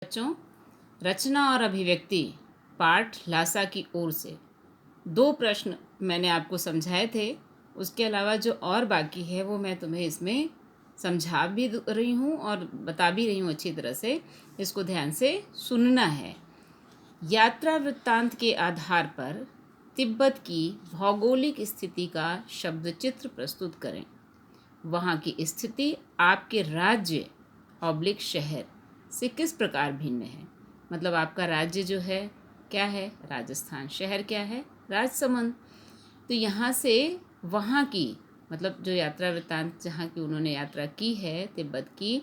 बच्चों, रचना और अभिव्यक्ति पाठ ल्हासा की ओर से 2 प्रश्न मैंने आपको समझाए थे। उसके अलावा जो और बाकी है वो मैं तुम्हें इसमें समझा भी रही हूँ और बता भी रही हूँ अच्छी तरह से। इसको ध्यान से सुनना है। यात्रा वृत्तांत के आधार पर तिब्बत की भौगोलिक स्थिति का शब्द चित्र प्रस्तुत करें। वहाँ की स्थिति आपके राज्य ऑब्लिक शहर से किस प्रकार भिन्न है। मतलब आपका राज्य जो है क्या है, राजस्थान। शहर क्या है, राजसमंद। तो यहाँ से वहाँ की मतलब जो यात्रा वृत्तांत जहाँ की उन्होंने यात्रा की है, तिब्बत की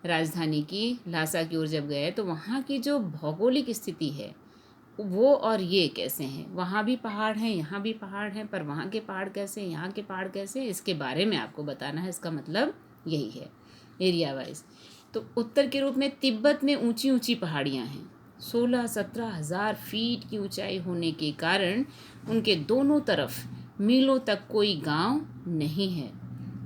राजधानी की ल्हासा की ओर जब गए तो वहाँ की जो भौगोलिक स्थिति है वो और ये कैसे हैं। वहाँ भी पहाड़ हैं, यहाँ भी पहाड़ हैं, पर वहाँ के पहाड़ कैसे हैं, यहाँ के पहाड़ कैसे हैं, इसके बारे में आपको बताना है। इसका मतलब यही है एरिया वाइज। तो उत्तर के रूप में तिब्बत में ऊंची ऊंची पहाड़ियाँ हैं। 16-17 हज़ार फीट की ऊंचाई होने के कारण उनके दोनों तरफ मीलों तक कोई गांव नहीं है।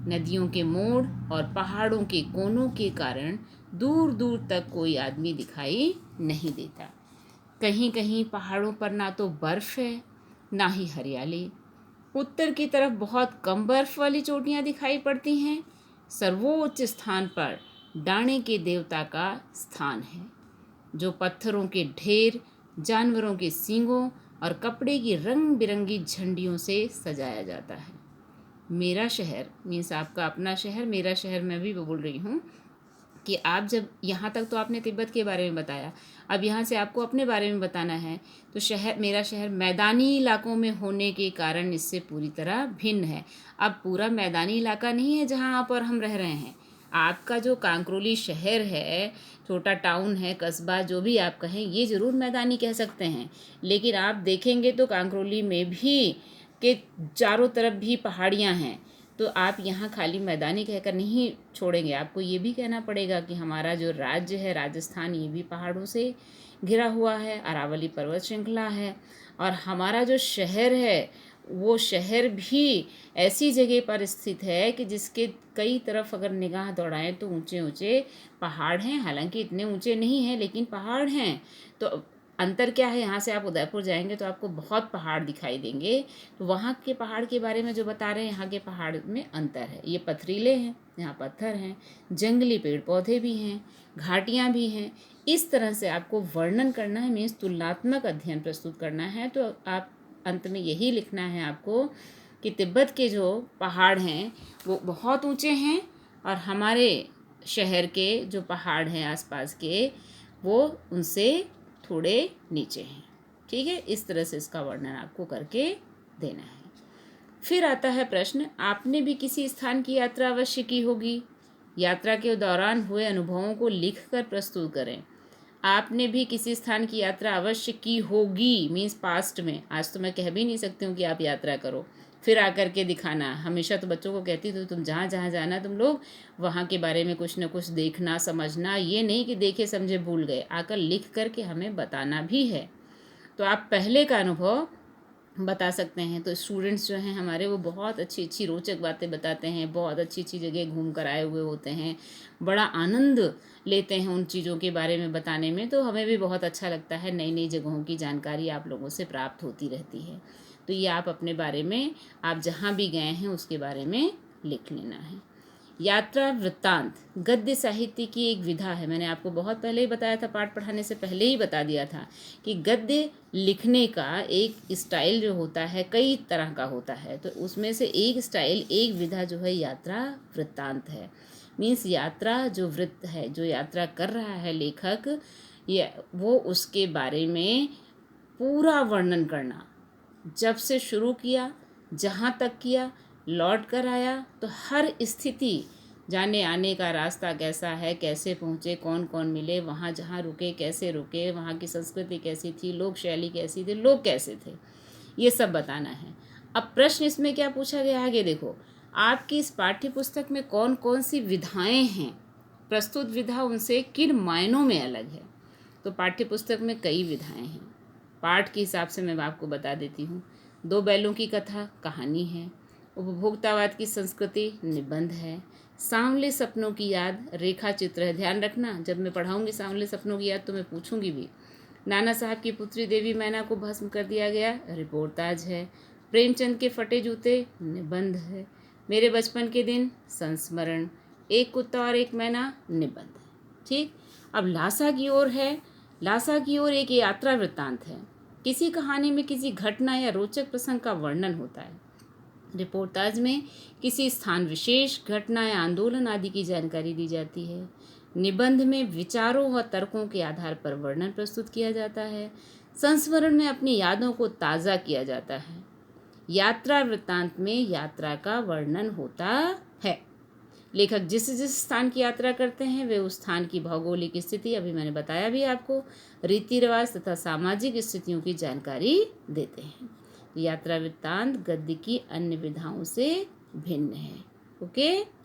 नदियों के मोड़ और पहाड़ों के कोनों के कारण दूर दूर तक कोई आदमी दिखाई नहीं देता। कहीं कहीं पहाड़ों पर ना तो बर्फ़ है ना ही हरियाली। उत्तर की तरफ बहुत कम बर्फ़ वाली चोटियाँ दिखाई पड़ती हैं। सर्वोच्च स्थान पर डाणे के देवता का स्थान है, जो पत्थरों के ढेर, जानवरों के सींगों और कपड़े की रंग बिरंगी झंडियों से सजाया जाता है। मेरा शहर मीन्स आपका अपना शहर, मेरा शहर मैं भी बोल रही हूँ कि आप जब यहाँ तक तो आपने तिब्बत के बारे में बताया, अब यहाँ से आपको अपने बारे में बताना है। तो शहर, मेरा शहर मैदानी इलाकों में होने के कारण इससे पूरी तरह भिन्न है। अब पूरा मैदानी इलाका नहीं है जहाँ पर हम रह रहे हैं। आपका जो कांकरोली शहर है, छोटा टाउन है, कस्बा, जो भी आप कहें, ये ज़रूर मैदानी कह सकते हैं। लेकिन आप देखेंगे तो कांकरोली में भी के चारों तरफ भी पहाड़ियाँ हैं। तो आप यहाँ खाली मैदानी कहकर नहीं छोड़ेंगे, आपको ये भी कहना पड़ेगा कि हमारा जो राज्य है राजस्थान, ये भी पहाड़ों से घिरा हुआ है, अरावली पर्वत श्रृंखला है। और हमारा जो शहर है वो शहर भी ऐसी जगह पर स्थित है कि जिसके कई तरफ अगर निगाह दौड़ाएं तो ऊंचे ऊंचे पहाड़ हैं। हालांकि इतने ऊंचे नहीं हैं लेकिन पहाड़ हैं। तो अंतर क्या है, यहाँ से आप उदयपुर जाएंगे तो आपको बहुत पहाड़ दिखाई देंगे। तो वहाँ के पहाड़ के बारे में जो बता रहे हैं, यहाँ के पहाड़ में अंतर है। ये पथरीले हैं, यहाँ पत्थर हैं, जंगली पेड़ पौधे भी हैं, घाटियाँ भी हैं। इस तरह से आपको वर्णन करना है, मीन्स तुलनात्मक अध्ययन प्रस्तुत करना है। तो आप अंत में यही लिखना है आपको कि तिब्बत के जो पहाड़ हैं वो बहुत ऊंचे हैं और हमारे शहर के जो पहाड़ हैं आसपास के वो उनसे थोड़े नीचे हैं। ठीक है, इस तरह से इसका वर्णन आपको करके देना है। फिर आता है प्रश्न, आपने भी किसी स्थान की यात्रा अवश्य की होगी। यात्रा के दौरान हुए अनुभवों को लिखकर प्रस्तुत करें। आपने भी किसी स्थान की यात्रा अवश्य की होगी मीन्स पास्ट में। आज तो मैं कह भी नहीं सकती हूँ कि आप यात्रा करो फिर आकर के दिखाना। हमेशा तो बच्चों को कहती थी तुम जहाँ जहाँ जाना तुम लोग वहाँ के बारे में कुछ न कुछ देखना समझना, ये नहीं कि देखे समझे भूल गए, आकर लिख करके हमें बताना भी है। तो आप पहले का अनुभव बता सकते हैं। तो स्टूडेंट्स जो हैं हमारे वो बहुत अच्छी अच्छी रोचक बातें बताते हैं, बहुत अच्छी अच्छी जगह घूम कर आए हुए होते हैं, बड़ा आनंद लेते हैं उन चीज़ों के बारे में बताने में। तो हमें भी बहुत अच्छा लगता है, नई नई जगहों की जानकारी आप लोगों से प्राप्त होती रहती है। तो ये आप अपने बारे में, आप जहाँ भी गए हैं उसके बारे में लिख लेना है। यात्रा वृत्तांत गद्य साहित्य की एक विधा है। मैंने आपको बहुत पहले ही बताया था, पाठ पढ़ाने से पहले ही बता दिया था कि गद्य लिखने का एक स्टाइल जो होता है कई तरह का होता है। तो उसमें से एक स्टाइल, एक विधा जो है यात्रा वृत्तांत है। मीन्स यात्रा जो वृत्त है, जो यात्रा कर रहा है लेखक, ये वो उसके बारे में पूरा वर्णन करना। जब से शुरू किया, जहाँ तक किया, लौट कर आया, तो हर स्थिति, जाने आने का रास्ता कैसा है, कैसे पहुँचे, कौन कौन मिले, वहाँ जहाँ रुके कैसे रुके, वहाँ की संस्कृति कैसी थी, लोक शैली कैसी थी, लोग कैसे थे, ये सब बताना है। अब प्रश्न इसमें क्या पूछा गया आगे देखो, आपकी इस पाठ्य पुस्तक में कौन कौन सी विधाएं हैं, प्रस्तुत विधा उनसे किन मायनों में अलग है। तो पाठ्य पुस्तक में कई विधाएं हैं। पाठ के हिसाब से मैं आपको बता देती हूँ। 2 बैलों की कथा कहानी है, उपभोक्तावाद की संस्कृति निबंध है। सांवले सपनों की याद रेखा चित्र है। ध्यान रखना, जब मैं पढ़ाऊंगी सांवले सपनों की याद तो मैं पूछूंगी भी। नाना साहब की पुत्री देवी मैना को भस्म कर दिया गया, रिपोर्टाज है। प्रेमचंद के फटे जूते निबंध है। मेरे बचपन के दिन संस्मरण, एक कुत्ता और एक मैना निबंध है। ठीक, अब लासा की ओर है। लासा की ओर एक यात्रा वृत्तांत है। किसी कहानी में किसी घटना या रोचक प्रसंग का वर्णन होता है। रिपोर्टाज में किसी स्थान विशेष, घटना या आंदोलन आदि की जानकारी दी जाती है। निबंध में विचारों व तर्कों के आधार पर वर्णन प्रस्तुत किया जाता है। संस्मरण में अपनी यादों को ताज़ा किया जाता है। यात्रा वृत्तांत में यात्रा का वर्णन होता है। लेखक जिस जिस स्थान की यात्रा करते हैं वे उस स्थान की भौगोलिक स्थिति, अभी मैंने बताया भी आपको, रीति रिवाज तथा सामाजिक स्थितियों की जानकारी देते हैं। यात्रा वृत्तांत गद्य की अन्य विधाओं से भिन्न है। ओके।